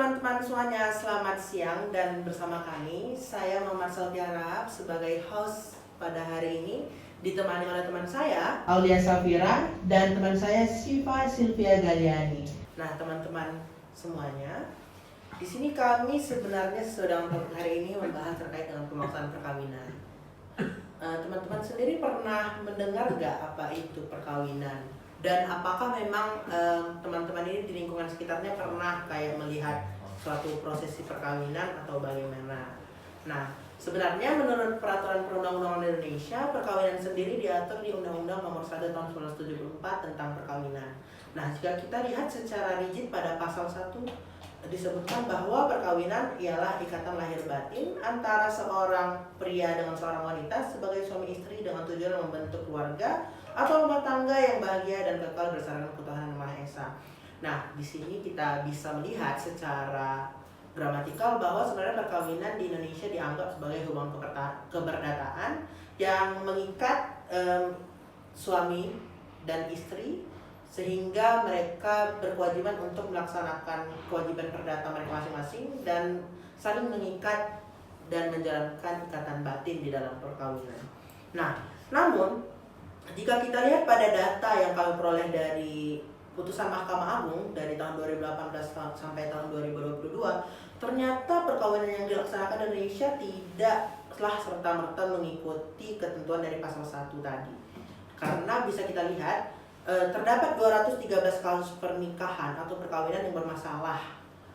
teman-teman semuanya, selamat siang dan bersama kami, saya Muhammad Salvi Harahap sebagai host pada hari ini ditemani oleh teman saya Aulia Safira dan teman saya Syifa Sylvia Galiani. Nah, teman-teman semuanya, di sini kami sebenarnya sedang hari ini membahas terkait dengan pemaksaan perkawinan. Teman-teman sendiri pernah mendengar nggak apa itu perkawinan? Dan apakah memang teman-teman ini di lingkungan sekitarnya pernah kayak melihat suatu prosesi perkawinan atau bagaimana? Nah, sebenarnya menurut peraturan perundang-undangan Indonesia, perkawinan sendiri diatur di Undang-Undang Nomor 1 Tahun 1974 tentang perkawinan. Nah, jika kita lihat secara rigid pada pasal 1 disebutkan bahwa perkawinan ialah ikatan lahir batin antara seorang pria dengan seorang wanita sebagai suami istri dengan tujuan membentuk keluarga atau rumah tangga yang bahagia dan kekal bersama ketuhanan Yang Maha Esa. Nah, di sini kita bisa melihat secara gramatikal bahwa sebenarnya perkawinan di Indonesia dianggap sebagai hubungan keperdataan yang mengikat suami dan istri, sehingga mereka berkewajiban untuk melaksanakan kewajiban perdata mereka masing-masing dan saling mengikat dan menjalankan ikatan batin di dalam perkawinan. Nah, namun jika kita lihat pada data yang kami peroleh dari putusan Mahkamah Agung dari tahun 2018 sampai tahun 2022, ternyata perkawinan yang dilaksanakan di Indonesia tidaklah serta-merta mengikuti ketentuan dari pasal 1 tadi. Karena bisa kita lihat terdapat 213 kasus pernikahan atau perkawinan yang bermasalah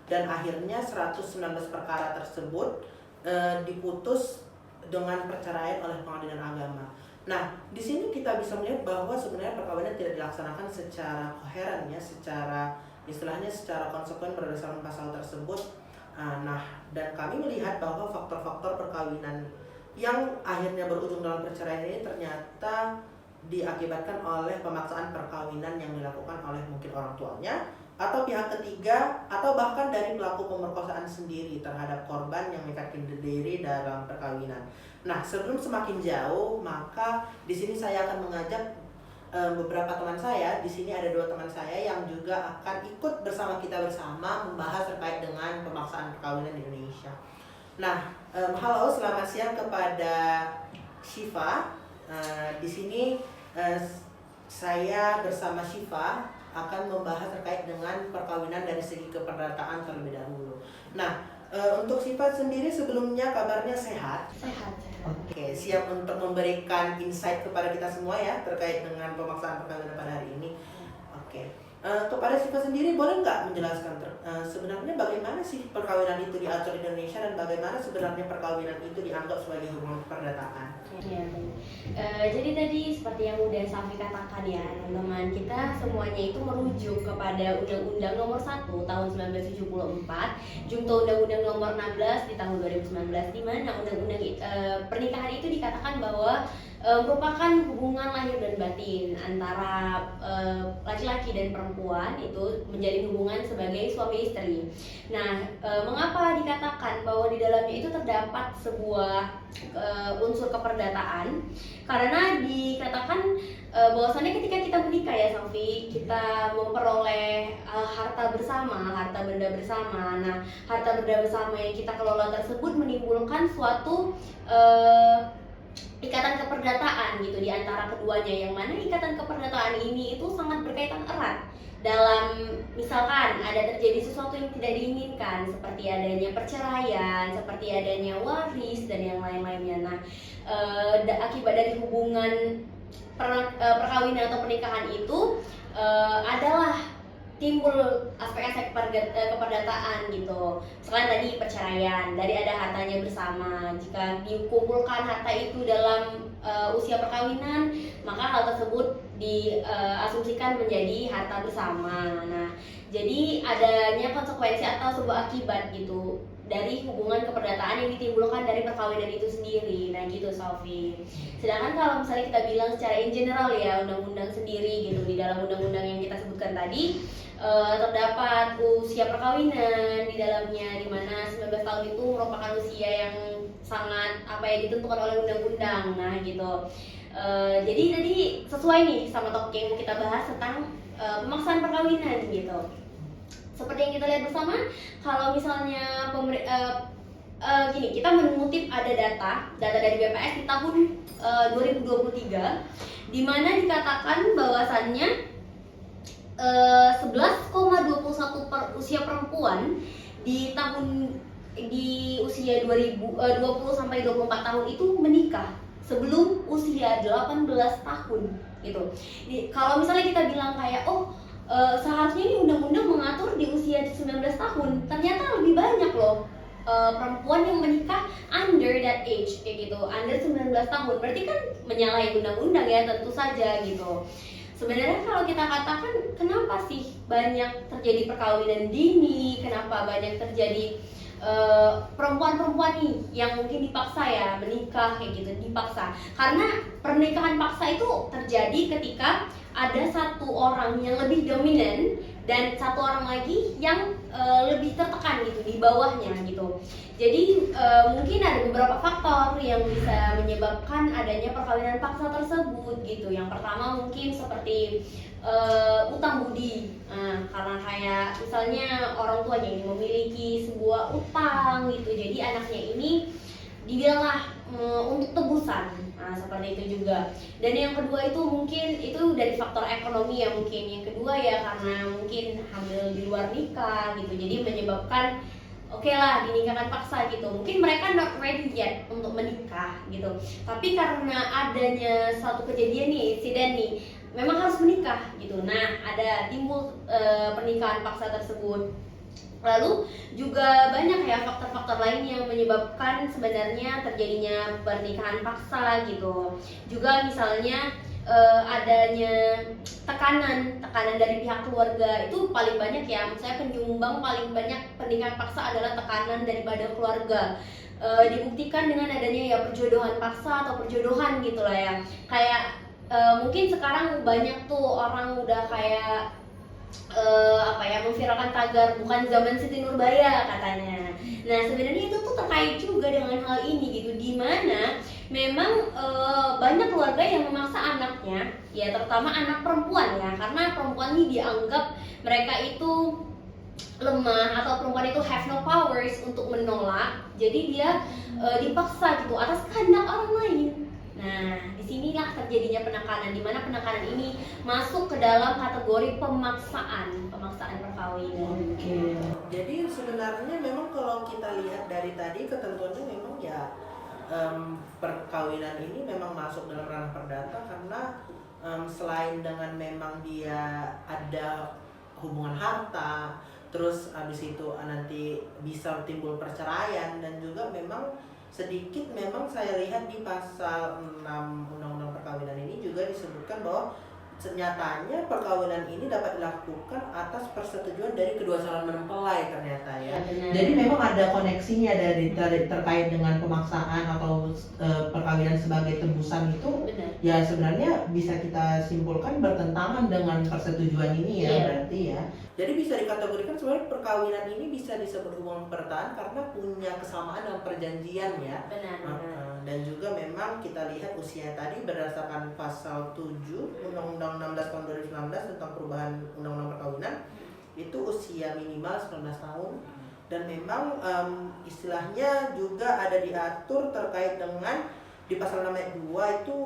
dan akhirnya 119 perkara tersebut diputus dengan perceraian oleh pengadilan agama. Nah, di sini kita bisa melihat bahwa sebenarnya perkawinan tidak dilaksanakan secara koheren ya, secara konsekuen berdasarkan pasal tersebut. Nah, dan kami melihat bahwa faktor-faktor perkawinan yang akhirnya berujung dalam perceraian ini ternyata diakibatkan oleh pemaksaan perkawinan yang dilakukan oleh mungkin orang tuanya atau pihak ketiga atau bahkan dari pelaku pemerkosaan sendiri terhadap korban yang mengikatkan diri dalam perkawinan. Nah, sebelum semakin jauh, maka di sini saya akan mengajak beberapa teman saya. Di sini ada 2 teman saya yang juga akan ikut bersama kita bersama membahas terkait dengan pemaksaan perkawinan di Indonesia. Nah, halo, selamat siang kepada Syifa. Di sini saya bersama Syifa akan membahas terkait dengan perkawinan dari segi keperdataan terlebih dahulu. Nah, untuk Syifa sendiri sebelumnya kabarnya sehat? Sehat. Oke, siap untuk memberikan insight kepada kita semua ya terkait dengan pemaksaan perkawinan pada hari ini. Oke, kepada Syifa sendiri boleh nggak menjelaskan sebenarnya bagaimana sih perkawinan itu diatur di Indonesia dan bagaimana sebenarnya perkawinan itu dianggap sebagai hubungan keperdataan? Ya, jadi tadi seperti yang udah Safi katakan ya teman-teman, kita semuanya itu merujuk kepada Undang-Undang Nomor 1 Tahun 1974, Junto Undang-Undang Nomor 16 di tahun 2019, di mana undang-undang pernikahan itu dikatakan bahwa merupakan hubungan lahir dan batin antara laki-laki dan perempuan, itu menjadi hubungan sebagai suami istri. Nah, mengapa dikatakan bahwa di dalamnya itu terdapat sebuah unsur keperdataan? Karena dikatakan bahwasannya ketika kita menikah ya Safi, kita memperoleh harta bersama, harta benda bersama. Nah, harta benda bersama yang kita kelola tersebut menimbulkan suatu ikatan keperdataan gitu di antara keduanya, yang mana ikatan keperdataan ini itu sangat berkaitan erat dalam misalkan ada terjadi sesuatu yang tidak diinginkan seperti adanya perceraian, seperti adanya waris dan yang lain-lainnya. Nah, akibat dari hubungan perkawinan atau pernikahan itu adalah timbul aspek-aspek keperdataan gitu. Selain tadi perceraian, dari ada hartanya bersama. Jika dikumpulkan harta itu dalam usia perkawinan, maka hal tersebut diasumsikan menjadi harta bersama. Nah, jadi adanya konsekuensi atau sebuah akibat gitu dari hubungan keperdataan yang ditimbulkan dari perkawinan itu sendiri. Nah gitu Sofi. Sedangkan kalau misalnya kita bilang secara in general ya, undang-undang sendiri gitu, di dalam undang-undang yang kita sebutkan tadi terdapat usia perkawinan di dalamnya, di mana 19 tahun itu merupakan usia yang sangat ditentukan oleh undang-undang. Nah gitu. Jadi tadi sesuai nih sama topik yang kita bahas tentang pemaksaan perkawinan gitu. Seperti yang kita lihat bersama, kalau misalnya gini, kita mengutip ada data dari BPS di tahun 2023, di mana dikatakan bahwasannya 11,21 per usia perempuan di usia 20 sampai 24 tahun itu menikah sebelum usia 18 tahun gitu. Kalau misalnya kita bilang kayak seharusnya ini undang-undang mengatur di usia 19 tahun, ternyata lebih banyak loh perempuan yang menikah under that age kayak gitu, under 19 tahun. Berarti kan menyalahi undang-undang ya, tentu saja gitu. Sebenarnya kalau kita katakan kenapa sih banyak terjadi perkawinan dini, kenapa banyak terjadi perempuan-perempuan nih yang mungkin dipaksa ya menikah kayak gitu, dipaksa. Karena pernikahan paksa itu terjadi ketika ada satu orang yang lebih dominan dan satu orang lagi yang lebih tertekan gitu di bawahnya gitu. Jadi mungkin ada beberapa faktor yang bisa menyebabkan adanya perkawinan paksa tersebut gitu. Yang pertama mungkin seperti utang budi, karena kayak misalnya orang tuanya ini memiliki sebuah utang gitu, jadi anaknya ini dibilanglah untuk tebusan, seperti itu juga. Dan yang kedua itu mungkin itu dari faktor ekonomi ya, mungkin yang kedua ya karena mungkin hamil di luar nikah gitu, jadi menyebabkan oke lah dinikahkan paksa gitu. Mungkin mereka not ready yet untuk menikah gitu, tapi karena adanya satu kejadian nih, insiden nih, memang harus menikah gitu. Nah, ada timbul pernikahan paksa tersebut. Lalu juga banyak ya faktor-faktor lain yang menyebabkan sebenarnya terjadinya pernikahan paksa gitu. Juga misalnya adanya tekanan dari pihak keluarga itu paling banyak ya. Saya penyumbang paling banyak pernikahan paksa adalah tekanan daripada keluarga. Dibuktikan dengan adanya ya perjodohan paksa atau perjodohan gitu lah ya. Kayak mungkin sekarang banyak tuh orang udah kayak memviralkan tagar bukan zaman Siti Nurbaya katanya. Nah sebenarnya itu tuh terkait juga dengan hal ini gitu, dimana memang banyak keluarga yang memaksa anaknya, ya terutama anak perempuan ya, karena perempuan ini dianggap mereka itu lemah atau perempuan itu have no powers untuk menolak, jadi dia dipaksa gitu atas kehendak orang lain. Nah, disinilah terjadinya penekanan, di mana penekanan ini masuk ke dalam kategori pemaksaan perkawinan. Oke. Jadi sebenarnya memang kalau kita lihat dari tadi ketentuannya memang ya perkawinan ini memang masuk dalam ranah perdata karena selain dengan memang dia ada hubungan harta, terus habis itu nanti bisa timbul perceraian, dan juga memang sedikit memang saya lihat di pasal 6 Undang-Undang Perkawinan ini juga disebutkan bahwa nyatanya perkawinan ini dapat dilakukan atas persetujuan dari kedua calon mempelai ternyata ya. Jadi memang ada koneksinya dari terkait dengan pemaksaan atau perkawinan sebagai tebusan itu. Benar. Ya sebenarnya bisa kita simpulkan bertentangan dengan persetujuan ini ya, berarti ya. Jadi bisa dikategorikan sebenarnya perkawinan ini bisa disebut hubungan pertahan karena punya kesamaan dengan perjanjian ya. Benar. Dan juga memang kita lihat usia tadi berdasarkan pasal 7 Undang-Undang 16 tahun 2019 tentang perubahan Undang-Undang Perkawinan, itu usia minimal 19 tahun. Dan memang istilahnya juga ada diatur terkait dengan di pasal 6 ayat 2 itu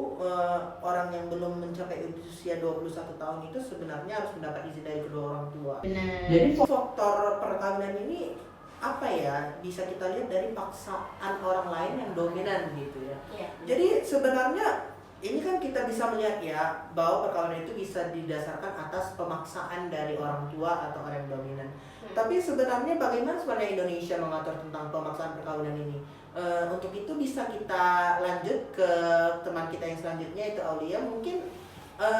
orang yang belum mencapai usia 21 tahun itu sebenarnya harus mendapat izin dari kedua orang tua. Benar. Jadi faktor perkawinan ini apa ya, bisa kita lihat dari paksaan orang lain yang dominan gitu ya. Jadi sebenarnya ini kan kita bisa melihat ya bahwa perkawinan itu bisa didasarkan atas pemaksaan dari orang tua atau orang yang dominan. Tapi sebenarnya bagaimana sebenarnya Indonesia mengatur tentang pemaksaan perkawinan ini? Untuk itu bisa kita lanjut ke teman kita yang selanjutnya, itu Aulia. Mungkin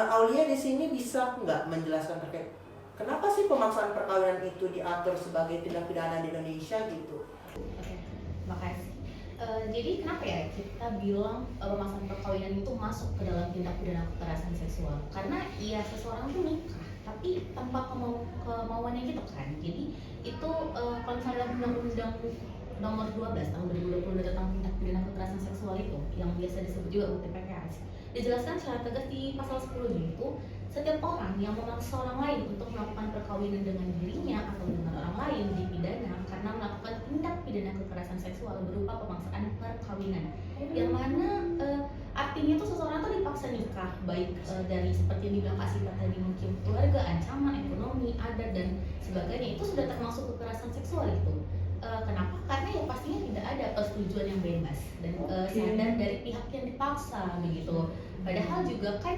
Aulia di sini bisa nggak menjelaskan terkait kenapa sih pemaksaan perkawinan itu diatur sebagai tindak pidana di Indonesia gitu? Oke, makasih. Jadi kenapa ya kita bilang pemaksaan perkawinan itu masuk ke dalam tindak pidana kekerasan seksual? Karena ya seseorang tuh nikah, tapi tanpa kemauannya gitu kan. Jadi itu kalau misalnya dalam undang-undang nomor 12 tahun 2020 tentang tindak pidana kekerasan seksual itu yang biasa disebut juga UTPKS, dijelaskan secara tegas di pasal 10-nya itu Setiap orang yang memaksa orang lain untuk melakukan perkawinan dengan dirinya atau dengan orang lain dipidana karena melakukan tindak pidana kekerasan seksual berupa pemaksaan perkawinan. Yang mana artinya tuh seseorang tuh dipaksa nikah, baik dari seperti yang dibilang Kak Sita tadi, mungkin keluarga, ancaman, ekonomi, adat dan sebagainya, itu sudah termasuk kekerasan seksual itu. Kenapa? Karena ya pastinya tidak ada persetujuan yang bebas dan sadar dari pihak yang dipaksa begitu. Padahal juga kan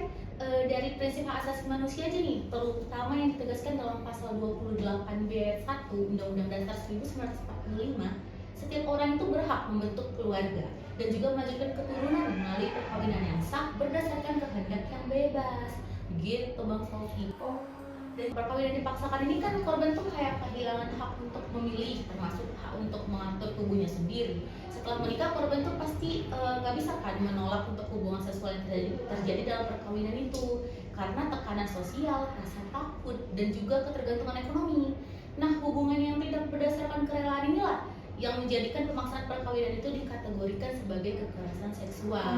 dari prinsip hak asasi manusia aja nih, terutama yang ditegaskan dalam pasal 28B 1 Undang-Undang Dasar 1945, setiap orang itu berhak membentuk keluarga dan juga melanjutkan keturunan melalui perkawinan yang sah berdasarkan kehendak yang bebas. Begitu Bang Sofi. Dan perkawinan dipaksakan ini kan korban tuh kayak kehilangan hak untuk memilih, termasuk hak untuk mengatur tubuhnya sendiri. Setelah menikah, korban tuh pasti nggak bisa kan menolak untuk hubungan seksual yang terjadi dalam perkawinan itu karena tekanan sosial, rasa takut, dan juga ketergantungan ekonomi. Nah, hubungan yang tidak berdasarkan kerelaan inilah yang menjadikan pemaksaan perkawinan itu dikategorikan sebagai kekerasan seksual.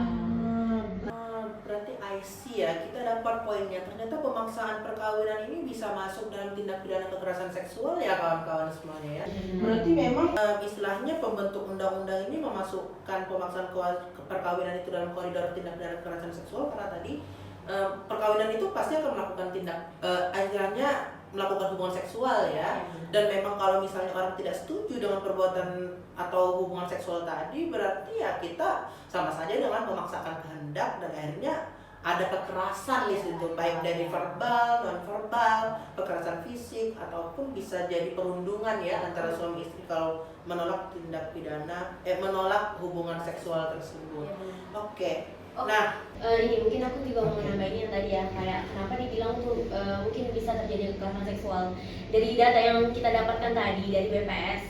Berarti I see ya, kita dapat poinnya. Ternyata pemaksaan perkawinan ini bisa masuk dalam tindak pidana kekerasan seksual ya kawan-kawan semuanya ya. Berarti memang istilahnya pembentuk undang-undang ini memasukkan pemaksaan perkawinan itu dalam koridor tindak pidana kekerasan seksual karena tadi perkawinan itu pasti akan melakukan tindak istilahnya melakukan hubungan seksual ya. Dan memang kalau misalnya orang tidak setuju dengan perbuatan atau hubungan seksual tadi, berarti ya kita sama saja dengan memaksakan kehendak dan akhirnya ada kekerasan di situ, baik dari verbal, non verbal, kekerasan fisik ataupun bisa jadi perundungan ya antara suami istri kalau menolak tindak pidana menolak hubungan seksual tersebut. Oke. Nah, ini mungkin aku juga mau nambahin yang tadi ya, kayak kenapa dibilang tuh mungkin bisa terjadi kekerasan seksual. Dari data yang kita dapatkan tadi dari BPS,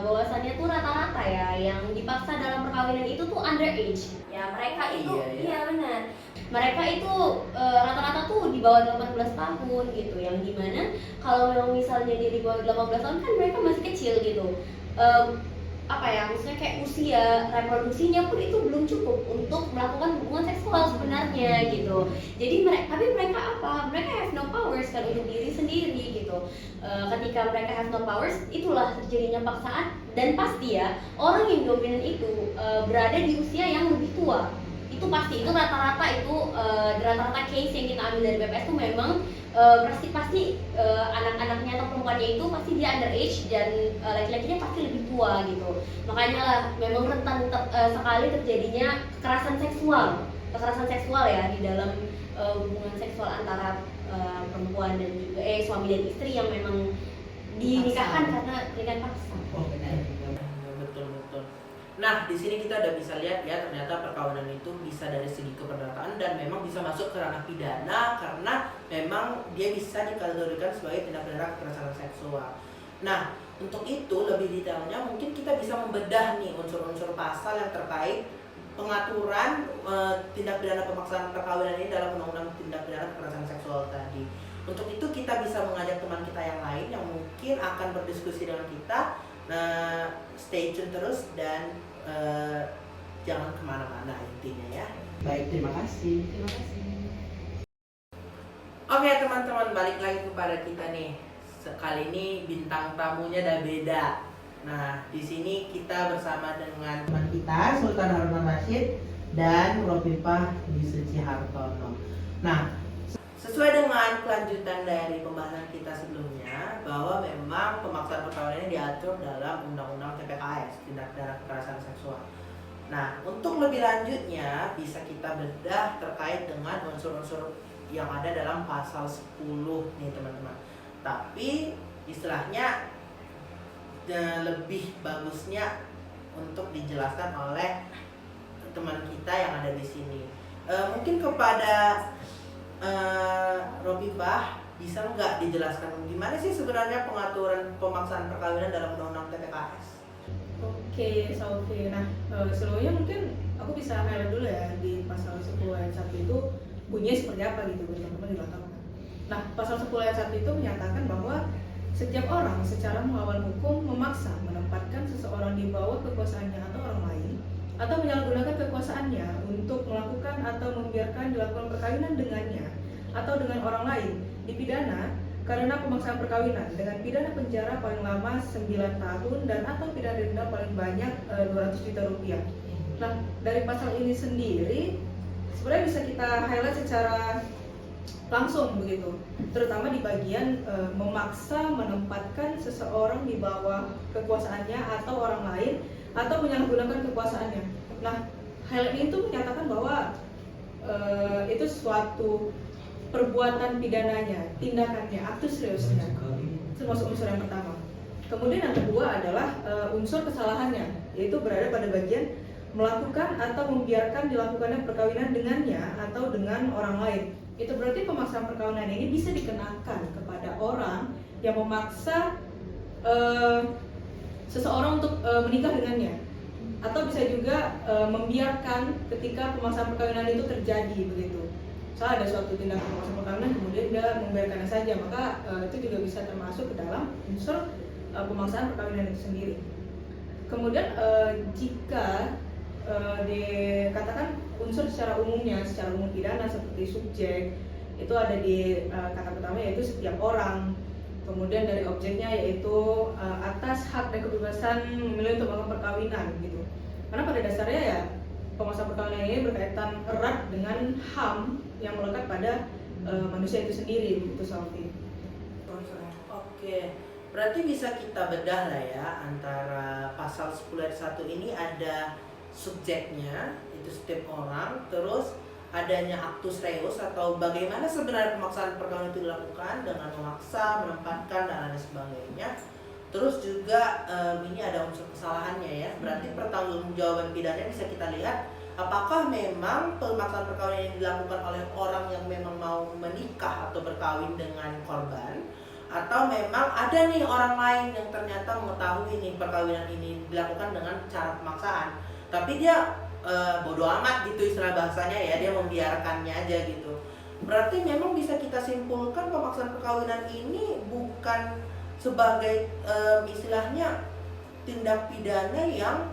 bahwasannya tuh rata-rata ya yang dipaksa dalam perkawinan itu tuh underage. Ya mereka itu, iya benar. Mereka itu rata-rata tuh di bawah 18 tahun gitu, yang dimana kalau memang misalnya dia di bawah 18 tahun kan mereka masih kecil gitu. Apa ya, maksudnya kayak usia reproduksinya pun itu belum cukup untuk melakukan hubungan seksual sebenarnya gitu. Jadi mereka apa? Mereka have no powers kan untuk diri sendiri gitu. Ketika mereka have no powers, itulah terjadinya paksaan dan pasti ya orang yang dominan itu berada di usia yang lebih tua. Itu pasti, itu rata-rata rata-rata case yang kita ambil dari BPS itu memang pasti anak-anaknya atau perempuannya itu pasti dia underage dan laki-lakinya pasti lebih tua gitu. Makanya lah memang rentan sekali terjadinya kekerasan seksual ya di dalam hubungan seksual antara perempuan dan juga suami dan istri yang memang dinikahkan karena pernikahan paksa. Oh benar, betul. Nah, di sini kita udah bisa lihat ya, ternyata perkawinan itu bisa dari segi keperdataan dan memang bisa masuk ke ranah pidana karena memang dia bisa dikategorikan sebagai tindak pidana kekerasan seksual. Nah, untuk itu lebih detailnya mungkin kita bisa membedah nih unsur-unsur pasal yang terkait pengaturan tindak pidana pemaksaan perkawinan ini dalam undang-undang tindak pidana kekerasan seksual tadi. Untuk itu kita bisa mengajak teman kita yang lain yang mungkin akan berdiskusi dengan kita. Nah, stay tune terus dan jangan kemana-mana intinya ya. Baik, terima kasih. Terima kasih. Oke teman-teman, balik lagi kepada kita nih. Kali ini bintang tamunya udah beda. Nah, di sini kita bersama dengan teman kita Sultan Harun Rashid dan Ropipah Disuci Hartono. Nah, sesuai dengan kelanjutan dari pembahasan kita sebelumnya, bahwa memang pemaksaan perkawinan ini diatur dalam Undang-Undang TPKS, tindak pidana kekerasan seksual. Nah, untuk lebih lanjutnya bisa kita bedah terkait dengan unsur-unsur yang ada dalam pasal 10 nih teman-teman. Tapi istilahnya lebih bagusnya untuk dijelaskan oleh teman kita yang ada di sini. Mungkin kepada Ropipah, bisa nggak dijelaskan gimana sih sebenarnya pengaturan pemaksaan perkawinan dalam Undang-Undang TPKS? Oke, Sofi. Nah, sebelumnya mungkin aku bisa highlight dulu ya di pasal 10 ayat 1 itu bunyinya seperti apa gitu buat teman-teman di belakang. Nah, pasal 10 ayat 1 itu menyatakan bahwa setiap orang secara melawan hukum memaksa menempatkan seseorang di bawah kekuasaannya atau orang lain atau menyalahgunakan kekuasaannya untuk melakukan atau membiarkan dilakukan perkawinan dengannya atau dengan orang lain dipidana karena pemaksaan perkawinan dengan pidana penjara paling lama 9 tahun dan atau pidana denda paling banyak 200 juta rupiah. Nah, dari pasal ini sendiri sebenarnya bisa kita highlight secara langsung begitu, terutama di bagian memaksa menempatkan seseorang di bawah kekuasaannya atau orang lain atau menyalahgunakan kekuasaannya. Nah, hal ini tuh menyatakan bahwa itu suatu perbuatan pidananya, tindakannya, aktus reusnya, termasuk unsur yang pertama. Kemudian yang kedua adalah unsur kesalahannya, yaitu berada pada bagian melakukan atau membiarkan dilakukannya perkawinan dengannya atau dengan orang lain. Itu berarti pemaksaan perkawinan ini bisa dikenakan kepada orang yang memaksa seseorang untuk menikah dengannya, atau bisa juga membiarkan ketika pemaksaan perkawinan itu terjadi begitu. Misalnya ada suatu tindakan pemaksaan perkawinan kemudian dia membiarkannya saja, maka itu juga bisa termasuk ke dalam unsur pemaksaan perkawinan itu sendiri. Kemudian jika dikatakan unsur secara umumnya, secara umum pidana seperti subjek itu ada di kata pertama yaitu setiap orang. Kemudian dari objeknya yaitu atas hak dan kebebasan memilih untuk melakukan perkawinan gitu. Karena pada dasarnya ya pemaksaan perkawinan ini berkaitan erat dengan HAM yang melekat pada manusia itu sendiri begitu Sofi. Oke, berarti bisa kita bedah lah ya antara pasal 10 ayat 1 ini ada subjeknya itu setiap orang, terus adanya actus reus atau bagaimana sebenarnya pemaksaan perkawinan itu dilakukan dengan memaksa, menempatkan dan lain sebagainya. Terus juga ini ada unsur kesalahannya ya, berarti pertanggungjawaban pidana bisa kita lihat apakah memang pemaksaan perkawinan yang dilakukan oleh orang yang memang mau menikah atau berkawin dengan korban, atau memang ada nih orang lain yang ternyata mengetahui nih perkawinan ini dilakukan dengan cara pemaksaan, tapi dia bodoh amat gitu istilah bahasanya ya, dia membiarkannya aja gitu. Berarti memang bisa kita simpulkan pemaksaan perkawinan ini bukan sebagai istilahnya tindak pidana yang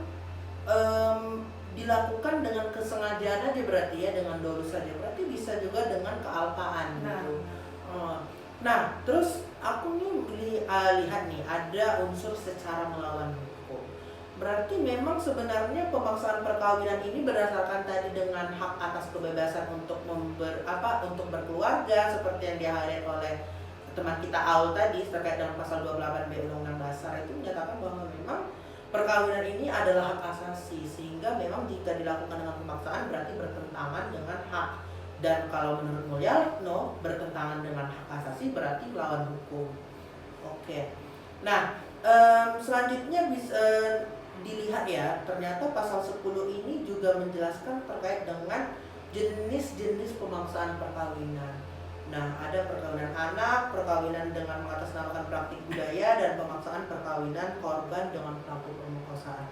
dilakukan dengan kesengajaan aja berarti ya, dengan dolus saja, berarti bisa juga dengan kealpaan gitu. Nah, terus aku nih lihat nih ada unsur secara melawan hukum. Berarti memang sebenarnya pemaksaan perkawinan ini berdasarkan tadi dengan hak atas kebebasan untuk untuk berkeluarga seperti yang di-highlight oleh teman kita Aul tadi terkait dengan pasal 28B Undang-Undang Dasar, itu menyatakan bahwa memang perkawinan ini adalah hak asasi, sehingga memang jika dilakukan dengan pemaksaan berarti bertentangan dengan hak. Dan kalau menurut Mulyadno bertentangan dengan hak asasi berarti melawan hukum. Oke. Nah, selanjutnya bisa dilihat ya, ternyata pasal 10 ini juga menjelaskan terkait dengan jenis-jenis pemaksaan perkawinan. Nah, ada perkawinan anak, perkawinan dengan mengatasnamakan praktik budaya, dan pemaksaan perkawinan korban dengan pelaku pemerkosaan.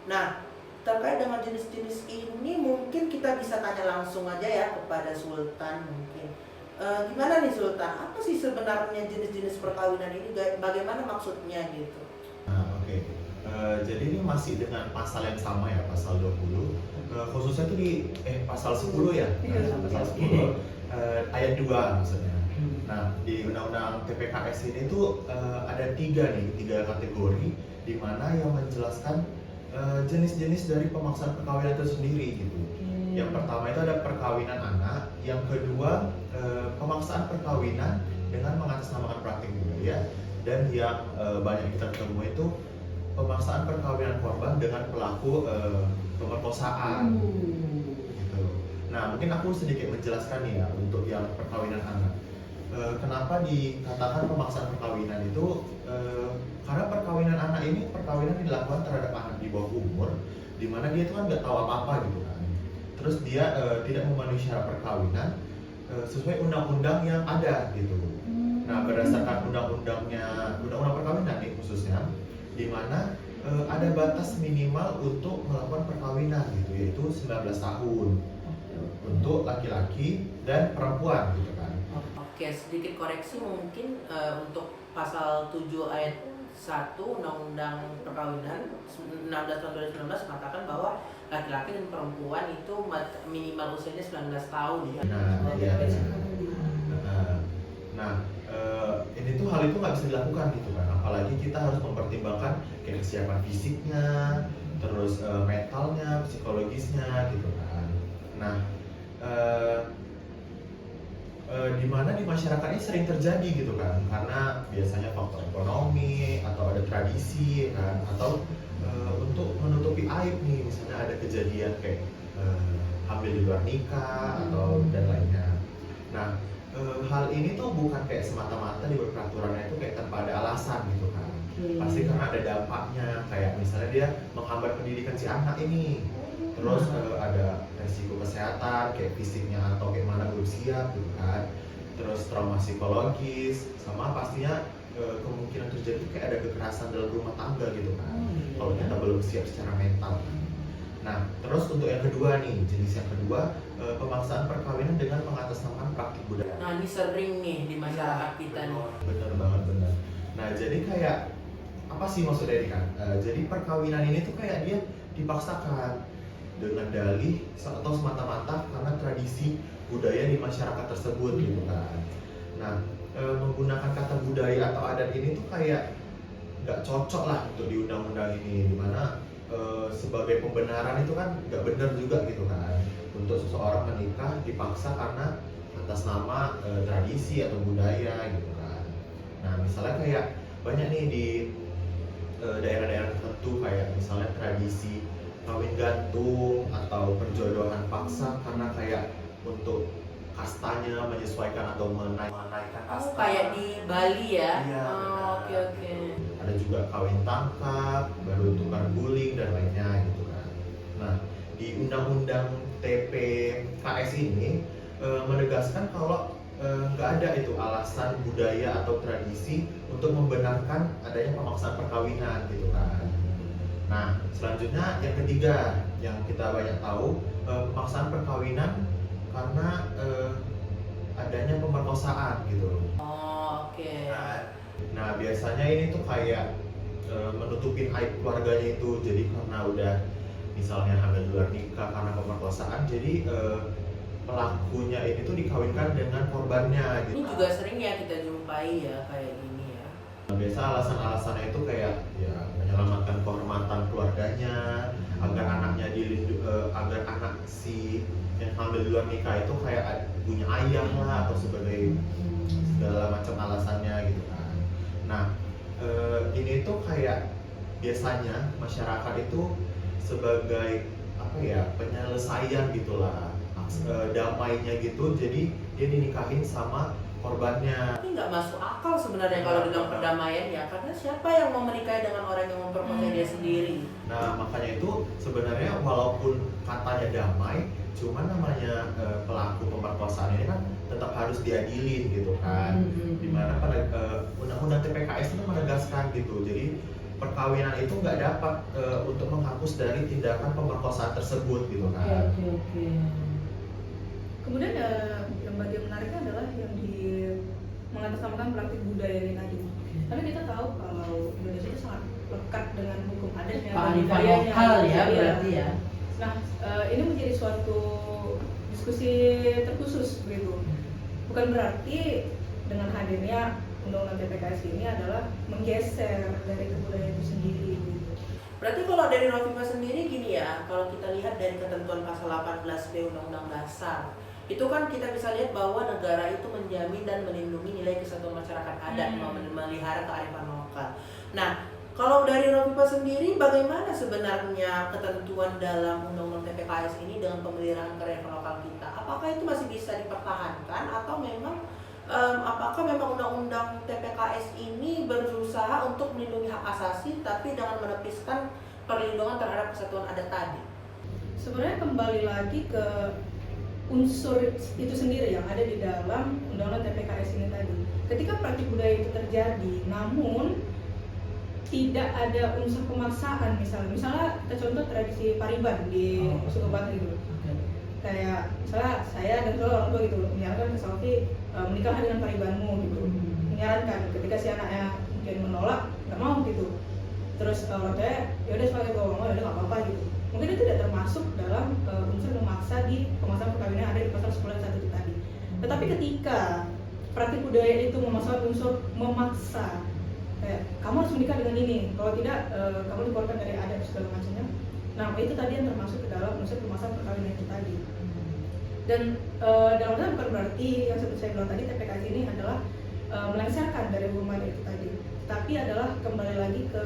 Nah, terkait dengan jenis-jenis ini mungkin kita bisa tanya langsung aja ya kepada Sultan mungkin. Gimana nih Sultan? Apa sih sebenarnya jenis-jenis perkawinan ini? Bagaimana maksudnya gitu? Oke. Jadi ini masih dengan pasal yang sama ya, pasal 20. Khususnya itu di pasal 10 ya. Pasal 10 ayat 2 maksudnya. Nah, di Undang-Undang TPKS ini tuh ada tiga kategori di mana yang menjelaskan jenis-jenis dari pemaksaan perkawinan itu sendiri gitu. Yang pertama itu ada perkawinan anak, yang kedua pemaksaan perkawinan dengan mengatasnamakan praktik budaya, dan yang banyak kita temui itu pemaksaan perkawinan korban dengan pelaku pemerkosaan. Gitu. Nah, mungkin aku sedikit menjelaskan nih ya untuk yang perkawinan anak. Kenapa dikatakan pemaksaan perkawinan itu? Karena perkawinan anak ini perkawinan dilakukan terhadap anak di bawah umur, di mana dia itu kan nggak tahu apa-apa gitu kan. Terus dia tidak memenuhi syarat perkawinan sesuai undang-undang yang ada gitu. Nah, berdasarkan undang-undang perkawinan nih khususnya, di mana ada batas minimal untuk melakukan perkawinan gitu, yaitu 19 tahun untuk laki-laki dan perempuan gitu kan. Oke, sedikit koreksi mungkin untuk pasal 7 ayat 1 Undang-Undang Perkawinan 16 tahun 2019 mengatakan bahwa laki-laki dan perempuan itu minimal usianya 19 tahun ya. Nah, ya. Nah, ini tuh hal itu nggak bisa dilakukan gitu kan, apalagi kita harus mempertimbangkan kayak kesiapan fisiknya, terus mentalnya, psikologisnya gitu kan. Nah, di mana di masyarakat ini sering terjadi gitu kan, karena biasanya faktor ekonomi atau ada tradisi kan, atau untuk menutupi aib nih, misalnya ada kejadian kayak hamil di luar nikah atau dan lainnya. Nah, hal ini tuh bukan kayak semata-mata dibuat peraturannya itu kayak tanpa ada alasan gitu kan. Pasti karena ada dampaknya, kayak misalnya dia menghambat pendidikan si anak ini, terus ada resiko kesehatan kayak fisiknya atau kayak mana belum siap gitu kan, terus trauma psikologis, sama pastinya kemungkinan terjadi kayak ada kekerasan dalam rumah tangga gitu kan, kalau kita belum siap secara mental. Nah, terus untuk yang kedua nih, jenis yang kedua, pemaksaan perkawinan dengan mengatasnamakan praktik budaya. Nah, ini sering nih di masyarakat kita nih. Bener banget, bener. Nah, jadi kayak apa sih maksudnya ini kan? Jadi perkawinan ini tuh kayak dia dipaksakan dengan dalih atau semata-mata karena tradisi budaya di masyarakat tersebut gitu kan. Nah, menggunakan kata budaya atau adat ini tuh kayak nggak cocok lah untuk di undang-undang ini, dimana sebagai pembenaran itu kan nggak benar juga gitu kan, untuk seseorang menikah dipaksa karena atas nama tradisi atau budaya gitu kan. Nah, misalnya kayak banyak nih di daerah-daerah tertentu, kayak misalnya tradisi kawin gantung atau perjodohan paksa karena kayak untuk kastanya menyesuaikan atau menaikkan kasta. Kayak di Bali ya? Iya, Oke. ada juga kawin tangkap, baru tukar guling dan lainnya gitu kan. Nah, di Undang-Undang TPKS ini menegaskan kalau nggak ada itu alasan budaya atau tradisi untuk membenarkan adanya pemaksaan perkawinan gitu kan. Nah, selanjutnya yang ketiga yang kita banyak tahu, pemaksaan perkawinan karena adanya pemerkosaan gitu. Oke. Nah, biasanya ini tuh kayak menutupin aib keluarganya itu. Jadi karena udah misalnya hamil di luar nikah karena pemerkosaan, jadi pelakunya ini tuh dikawinkan dengan korbannya gitu. Ini juga sering ya kita jumpai ya kayak gini ya. Nah, biasa alasan-alasannya itu kayak ya menyelamatkan kehormatan keluarganya, agar anaknya agar anak si yang hamil di luar nikah itu kayak punya ayah lah atau sebagai segala macam alasannya gitu kan. Nah, ini tuh kayak biasanya masyarakat itu sebagai apa ya, penyelesaian gitulah, damainya gitu, jadi dia dinikahin sama korbannya. Ini nggak masuk akal sebenarnya kalau dibilang perdamaian ya, karena siapa yang mau menikah dengan orang yang memperkosa dia sendiri? Nah, makanya itu sebenarnya walaupun katanya damai, cuman namanya pelaku pemerkosaan ini kan tetap harus diadilin gitu kan. Dimana pada undang-undang TPKS itu menegaskan gitu, jadi perkawinan itu nggak dapat untuk menghapus dari tindakan pemerkosaan tersebut gitu kan. Oke. Kemudian yang bagian menariknya adalah yang di mengatasnamakan praktik budaya ini tadi. Karena kita tahu kalau Indonesia itu sangat lekat dengan hukum adatnya, Kearifan budayanya, lokal ya iya. berarti ya. Nah, ini menjadi suatu diskusi terkhusus begitu. Bukan berarti dengan hadirnya undang-undang TPKS ini adalah menggeser dari kebudayaan itu sendiri gitu. Berarti kalau dari Rofifa sendiri gini ya, kalau kita lihat dari ketentuan pasal 18B Undang-Undang Dasar, itu kan kita bisa lihat bahwa negara itu menjamin dan melindungi nilai kesatuan masyarakat adat, memelihara kearifan lokal. Nah, kalau dari Rofifa sendiri, bagaimana sebenarnya ketentuan dalam Undang-Undang TPKS ini dengan pemeliharaan kearifan lokal kita? Apakah itu masih bisa dipertahankan atau memang apakah memang Undang-Undang TPKS ini berusaha untuk melindungi hak asasi tapi dengan menepiskan perlindungan terhadap kesatuan adat tadi? Sebenarnya kembali lagi ke unsur itu sendiri yang ada di dalam Undang-Undang TPKS ini tadi. Ketika praktik budaya itu terjadi, namun tidak ada unsur pemaksaan, misalnya kita contoh tradisi pariban di suku Batak gitu. Kayak misalnya saya dan orang tua gitu menyarankan ke Sofi menikah dengan paribanmu gitu, menyarankan ketika si anaknya mungkin menolak nggak mau gitu, terus orang tuanya ya udah sebagai tua mau ya udah nggak apa-apa gitu, mungkin itu tidak termasuk dalam unsur memaksa di pemaksaan perkawinan yang ada di pasal 10 ayat 1 itu tadi. Tetapi ketika praktik budaya itu memasukkan unsur memaksa, kayak kamu harus menikah dengan ini, kalau tidak kamu dikeluarkan dari adat segala macamnya. Nah itu tadi yang termasuk ke dalam unsur pemaksaan perkawinan itu tadi. Dan dalam hal bukan berarti yang seperti saya bilang tadi TPKS ini adalah melengsarkan dari hukum adat itu tadi, tapi adalah kembali lagi ke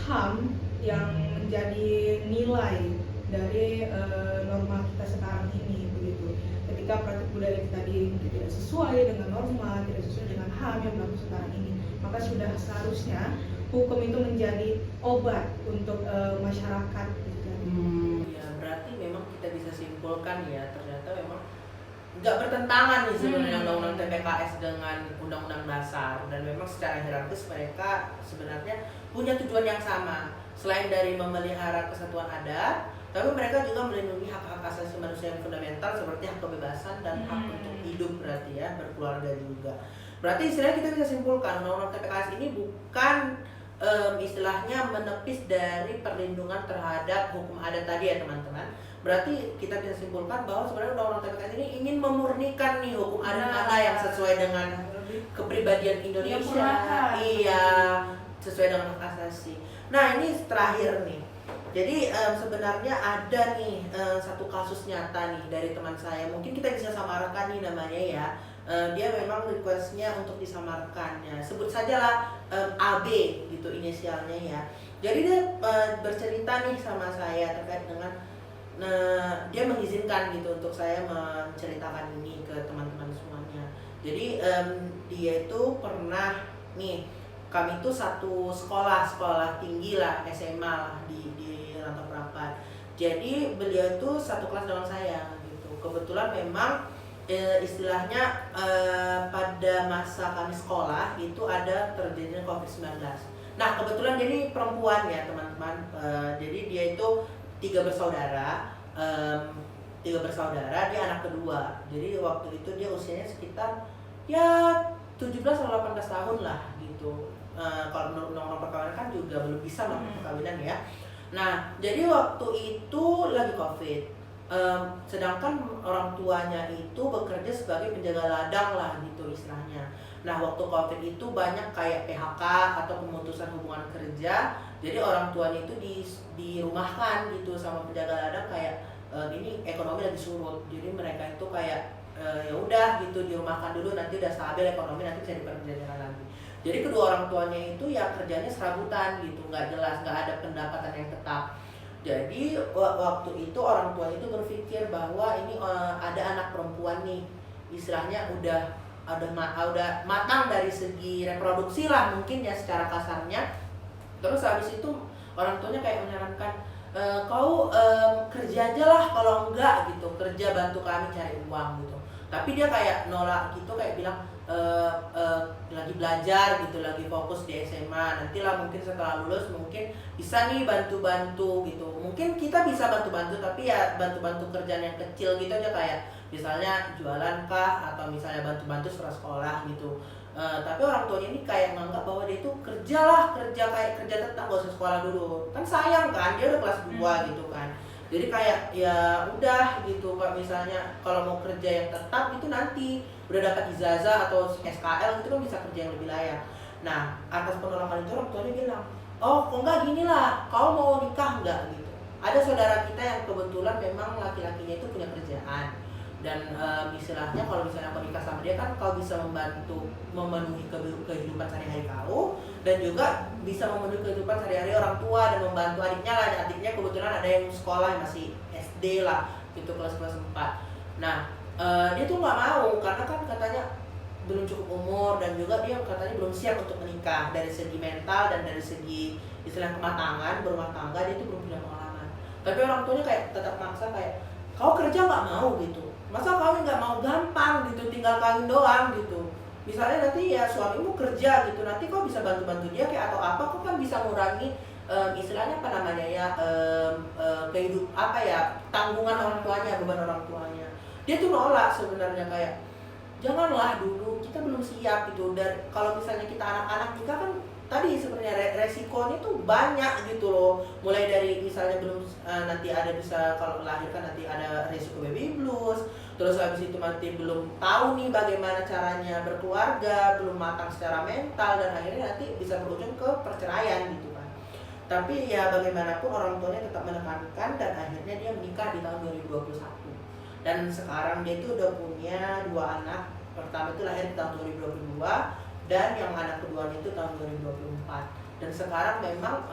HAM yang menjadi nilai dari norma kita sekarang ini begitu. Ketika praktik budaya itu tadi tidak sesuai dengan norma, tidak sesuai dengan HAM yang berlaku sekarang ini, maka sudah seharusnya hukum itu menjadi obat untuk masyarakat. Gitu. Ya berarti memang kita bisa simpulkan ya ternyata memang nggak bertentangan nih sebenarnya undang-undang TPKS dengan undang-undang dasar, dan memang secara hierarkis mereka sebenarnya punya tujuan yang sama. Selain dari memelihara kesatuan adat, tapi mereka juga melindungi hak-hak asasi manusia yang fundamental seperti hak kebebasan dan hak untuk hidup, berarti ya berkeluarga juga. Berarti istilahnya kita bisa simpulkan undang-undang TPKS ini bukan istilahnya menepis dari perlindungan terhadap hukum adat tadi ya teman-teman. Berarti kita bisa simpulkan bahwa sebenarnya undang-undang TPKS ini ingin memurnikan nih hukum adat mana yang sesuai dengan kepribadian Indonesia. Iya, sesuai dengan hak asasi. Nah ini terakhir nih. Jadi sebenarnya ada nih satu kasus nyata nih dari teman saya. Mungkin kita bisa samarkan nih namanya ya. Dia memang requestnya untuk disamarkan ya. Sebut sajalah AB gitu inisialnya ya. Jadi dia bercerita nih sama saya terkait dengan dia mengizinkan gitu untuk saya menceritakan ini ke teman-teman semuanya. Jadi dia itu pernah nih, kami itu satu sekolah tinggi lah, SMA lah di Rantau Prapat. Jadi beliau itu satu kelas dengan saya gitu. Kebetulan memang istilahnya pada masa kami sekolah itu ada terjadinya COVID-19. Nah kebetulan jadi perempuan ya teman-teman. Jadi dia itu tiga bersaudara, dia anak kedua. Jadi waktu itu dia usianya sekitar ya 17 atau 18 tahun lah gitu. Kalau menurut undang-undang perkawinan kan juga belum bisa melakukan perkawinan ya. Nah jadi waktu itu lagi COVID, sedangkan orang tuanya itu bekerja sebagai penjaga ladang lah gitu istilahnya. Nah waktu COVID itu banyak kayak PHK atau pemutusan hubungan kerja. Jadi orang tuanya itu dirumahkan gitu sama penjaga ladang, kayak ini ekonomi lagi surut. Jadi mereka itu kayak ya udah gitu dirumahkan dulu, nanti udah stabil ekonomi nanti bisa diperkerjakan lagi. Jadi kedua orang tuanya itu ya kerjanya serabutan gitu, nggak jelas, nggak ada pendapatan yang tetap. Jadi waktu itu orang tuanya itu berpikir bahwa ini ada anak perempuan nih, istilahnya udah matang dari segi reproduksi lah mungkin ya secara kasarnya. Terus habis itu orang tuanya kayak menyarankan kau kerja aja lah, kalau enggak gitu kerja bantu kami cari uang gitu. Tapi dia kayak nolak gitu, kayak bilang lagi belajar gitu, lagi fokus di SMA, nantilah mungkin setelah lulus mungkin bisa nih bantu-bantu gitu. Mungkin kita bisa bantu-bantu tapi ya bantu-bantu kerjaan yang kecil gitu aja, kayak misalnya jualan kah atau misalnya bantu-bantu surat sekolah gitu. Tapi orang tuanya ini kayak menganggap bahwa dia itu kerja kayak kerja tetap, gak usah sekolah dulu. Kan sayang kan, dia udah kelas 2 gitu kan. Jadi kayak ya udah gitu, kalau misalnya kalau mau kerja yang tetap itu nanti udah dapat ijazah atau SKL gitu kan bisa kerja yang lebih layak. Nah atas penolakan itu orang tuanya bilang, oh kok enggak gini lah, kau mau nikah enggak gitu. Ada saudara kita yang kebetulan memang laki-lakinya itu punya kerjaan. Dan istilahnya kalau misalnya aku nikah sama dia kan kau bisa membantu memenuhi kehidupan sehari-hari kau, dan juga bisa memenuhi kehidupan sehari-hari orang tua dan membantu adiknya lah. Adiknya kebetulan ada yang sekolah masih SD lah gitu, kelas 4. Nah dia tuh nggak mau karena kan katanya belum cukup umur, dan juga dia katanya belum siap untuk menikah dari segi mental dan dari segi istilah kematangan berumah tangga, dia tuh belum punya pengalaman. Tapi orang tuanya kayak tetap maksa, kayak kau kerja nggak mau gitu, masa kawin nggak mau, gampang gitu, tinggal kawin doang gitu. Misalnya nanti ya suamimu kerja gitu, nanti kau bisa bantu-bantu dia kayak atau apa, kau kan bisa mengurangi istilahnya apa namanya ya kehidupan apa ya, tanggungan orang tuanya, beban orang tuanya. Dia tuh nolak sebenarnya, kayak janganlah dulu, kita belum siap gitu. Dan kalau misalnya kita anak-anak nikah kan tadi sebenarnya resikonya tuh banyak gitu loh. Mulai dari misalnya belum nanti ada bisa kalau melahirkan nanti ada resiko baby blues, terus habis itu nanti belum tahu nih bagaimana caranya berkeluarga, belum matang secara mental, dan akhirnya nanti bisa berujung ke perceraian gitu kan. Tapi ya bagaimanapun orang tuanya tetap menekankan dan akhirnya dia menikah di tahun 2021. Dan sekarang dia itu udah punya 2 anak. Pertama itu lahir di tahun 2022 dan yang anak kedua itu tahun 2024. Dan sekarang memang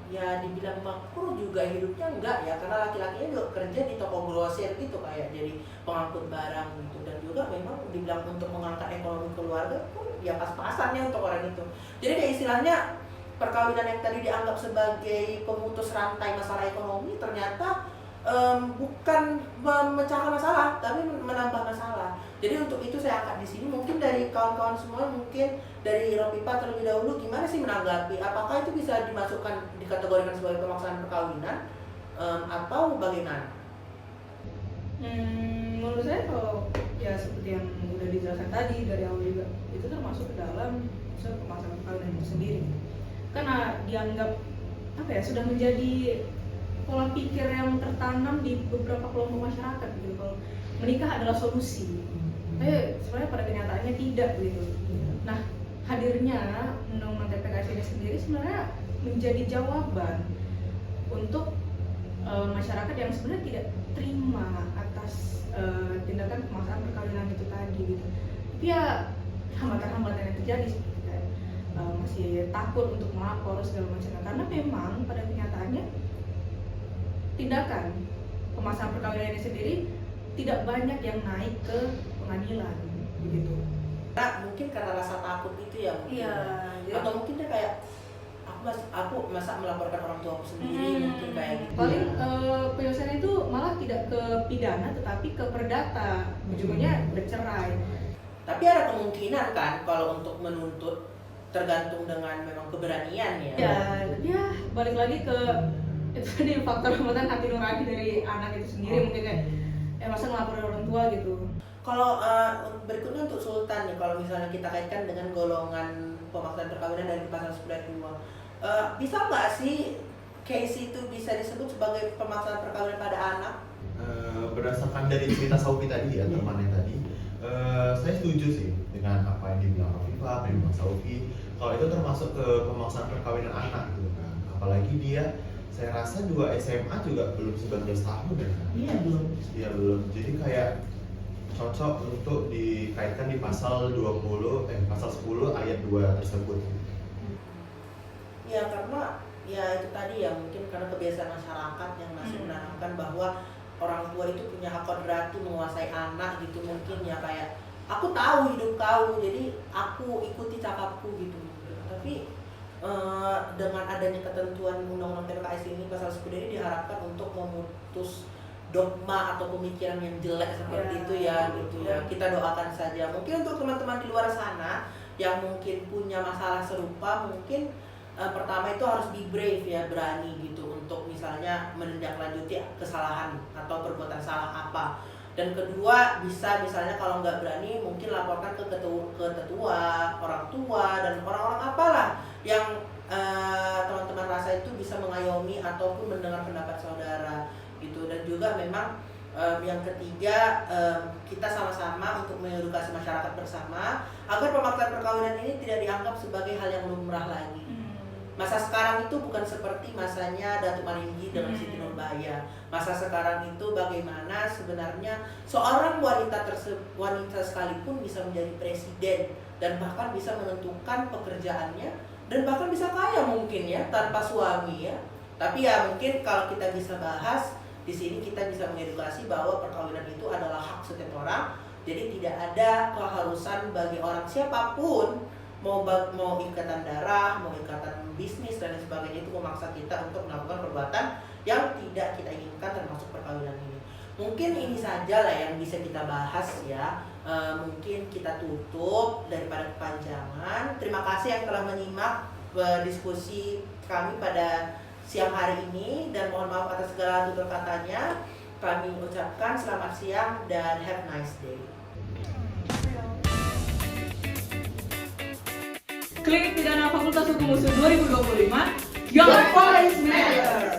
ya dibilang makmur juga hidupnya enggak ya, karena laki-lakinya juga kerja di toko grosir gitu kayak jadi pengangkut barang gitu. Dan juga memang dibilang untuk mengangkat ekonomi keluarga pun ya pas-pasannya untuk orang itu. Jadi kayak istilahnya perkawinan yang tadi dianggap sebagai pemutus rantai masalah ekonomi ternyata bukan memecahkan masalah, tapi menambah masalah. Jadi untuk itu saya angkat di sini. Mungkin dari kawan-kawan semua, mungkin dari Ropipa terlebih dahulu, gimana sih menanggapi? Apakah itu bisa dimasukkan, dikategorikan sebagai pemaksaan perkawinan atau bagaimana? Menurut saya kalau ya seperti yang udah dijelaskan tadi dari awal juga, itu termasuk ke dalam unsur pemaksaan perkawinan itu sendiri. Karena dianggap apa ya, sudah menjadi pola pikir yang tertanam di beberapa kelompok masyarakat gitu, kalau menikah adalah solusi. Tapi sebenarnya pada kenyataannya tidak gitu. Nah, hadirnya undang-undang TPKS ini sendiri sebenarnya menjadi jawaban untuk masyarakat yang sebenarnya tidak terima atas tindakan pemaksaan perkawinan itu tadi gitu. Tapi ya hambatan-hambatan yang terjadi seperti kayak masih takut untuk melapor segala macam, karena memang pada kenyataannya tindakan pemaksaan perkawinan ini sendiri tidak banyak yang naik ke pengadilan begitu. Nah, mungkin karena rasa takut itu ya mungkin. Iya, Atau mungkin dia kayak aku masa melaporkan orang tua aku sendiri, mungkin kayak gitu. Paling penyelesaian itu malah tidak ke pidana tetapi ke perdata, ujungnya bercerai. Tapi ada kemungkinan kan kalau untuk menuntut, tergantung dengan memang keberanian ya. Ya balik lagi ke itu tadi faktor hambatan hati nurani dari anak itu sendiri, mungkin kayak masa ngelaporin orang tua gitu. Kalau berikutnya untuk Sultan nih, kalau misalnya kita kaitkan dengan golongan pemaksaan perkawinan dari pasal 10 ayat 2, bisa nggak sih case itu bisa disebut sebagai pemaksaan perkawinan pada anak? Berdasarkan dari cerita Saufi tadi ya, temannya tadi, saya setuju sih dengan apa yang dibilang Rafifa, apa yang dibilang Saufi. Kalau itu termasuk ke pemaksaan perkawinan anak gitu kan. Apalagi dia, saya rasa 2 SMA juga belum 19 tahun ya kan? Iya belum. Iya belum. Jadi kayak cocok untuk dikaitkan di pasal 10 ayat 2 tersebut. Ya karena ya itu tadi ya, mungkin karena kebiasaan masyarakat yang masih menanamkan bahwa orang tua itu punya hak kodrati menguasai anak gitu, mungkin ya kayak aku tahu hidup kau, jadi aku ikuti cakapku gitu. Tapi dengan adanya ketentuan undang-undang TPKS ini pasal 10 ini diharapkan untuk memutus dogma atau pemikiran yang jelek seperti itu ya gitu ya. Kita doakan saja. Mungkin untuk teman-teman di luar sana yang mungkin punya masalah serupa, mungkin pertama itu harus be brave ya, berani gitu untuk misalnya menindaklanjuti kesalahan atau perbuatan salah apa. Dan kedua, bisa misalnya kalau nggak berani mungkin laporkan ke tetua, orang tua, dan orang-orang apalah yang teman-teman rasa itu bisa mengayomi ataupun mendengar pendapat saudara gitu. Dan juga memang yang ketiga, kita sama-sama untuk mengedukasi masyarakat bersama agar pemaksaan perkawinan ini tidak dianggap sebagai hal yang lumrah lagi. Masa sekarang itu bukan seperti masanya Datuk Maringgi dengan Siti Nurbaya. Masa sekarang itu bagaimana sebenarnya seorang wanita sekalipun bisa menjadi presiden dan bahkan bisa menentukan pekerjaannya dan bahkan bisa kaya mungkin ya tanpa suami ya. Tapi ya mungkin kalau kita bisa bahas di sini, kita bisa mengedukasi bahwa perkawinan itu adalah hak setiap orang. Jadi tidak ada keharusan bagi orang siapapun, mau ikatan darah, mau ikatan bisnis dan lain sebagainya, itu memaksa kita untuk melakukan perbuatan yang tidak kita inginkan, termasuk perkawinan ini. Mungkin ini saja lah yang bisa kita bahas ya. Mungkin kita tutup daripada kepanjangan. Terima kasih yang telah menyimak diskusi kami pada siang hari ini, dan mohon maaf atas segala tutur katanya. Kami ucapkan selamat siang dan have a nice day. Klinik Pidana Fakultas Hukum UNSUR 2025. Your Your voice matter.